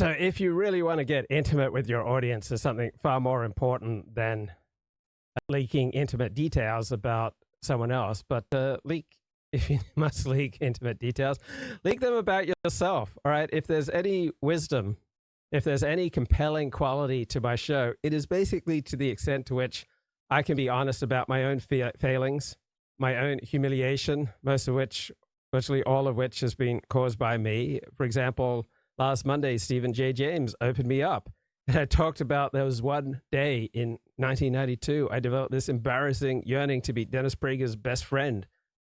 So if you really want to get intimate with your audience, there's something far more important than leaking intimate details about someone else. But if you must leak intimate details, leak them about yourself. All right. If there's any wisdom, if there's any compelling quality to my show, it is basically to the extent to which I can be honest about my own failings, my own humiliation, most of which, virtually all of which has been caused by me. For example, last Monday, Stephen J. James opened me up. And I talked about there was one day in 1992, I developed this embarrassing yearning to be Dennis Prager's best friend.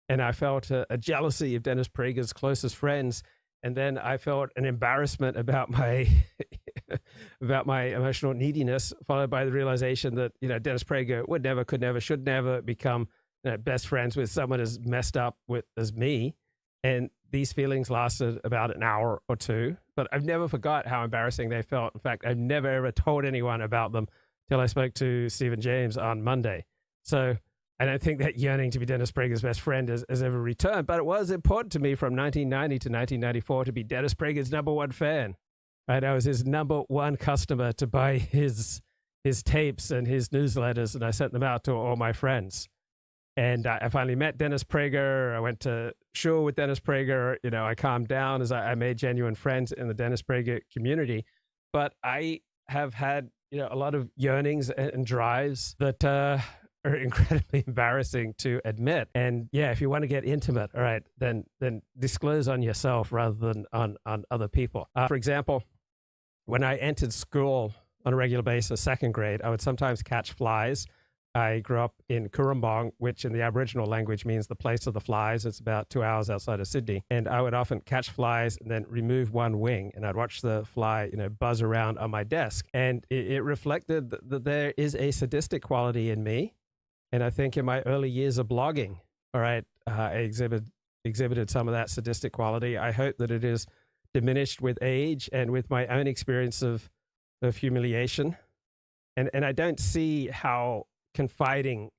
And I felt a jealousy of Dennis Prager's closest friends. And then I felt an embarrassment about my about my emotional neediness, followed by the realization that, Dennis Prager would never, could never, should never become best friends with someone as messed up as me. And these feelings lasted about an hour or two, but I've never forgot how embarrassing they felt. In fact, I've never ever told anyone about them till I spoke to Stephen James on Monday. So I don't think that yearning to be Dennis Prager's best friend has ever returned, but it was important to me from 1990 to 1994 to be Dennis Prager's #1 fan. Right? I was his #1 customer to buy his tapes and his newsletters, and I sent them out to all my friends. And I finally met Dennis Prager. I went to shul with Dennis Prager. I calmed down as I made genuine friends in the Dennis Prager community. But I have had, a lot of yearnings and drives that are incredibly embarrassing to admit. And yeah, if you want to get intimate, all right, then disclose on yourself rather than on other people. For example, when I entered school on a regular basis, second grade, I would sometimes catch flies. I grew up in Currumbong, which in the Aboriginal language means the place of the flies. It's about 2 hours outside of Sydney. And I would often catch flies and then remove one wing. And I'd watch the fly, buzz around on my desk. And it reflected that there is a sadistic quality in me. And I think in my early years of blogging, all right, I exhibited some of that sadistic quality. I hope that it is diminished with age and with my own experience of humiliation. And I don't see how confiding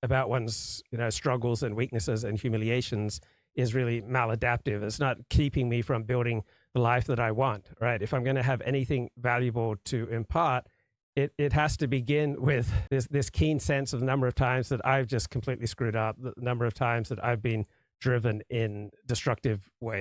about one's struggles and weaknesses and humiliations is really maladaptive. It's not keeping me from building the life that I want, right? If I'm going to have anything valuable to impart, it has to begin with this keen sense of the number of times that I've just completely screwed up, the number of times that I've been driven in destructive ways.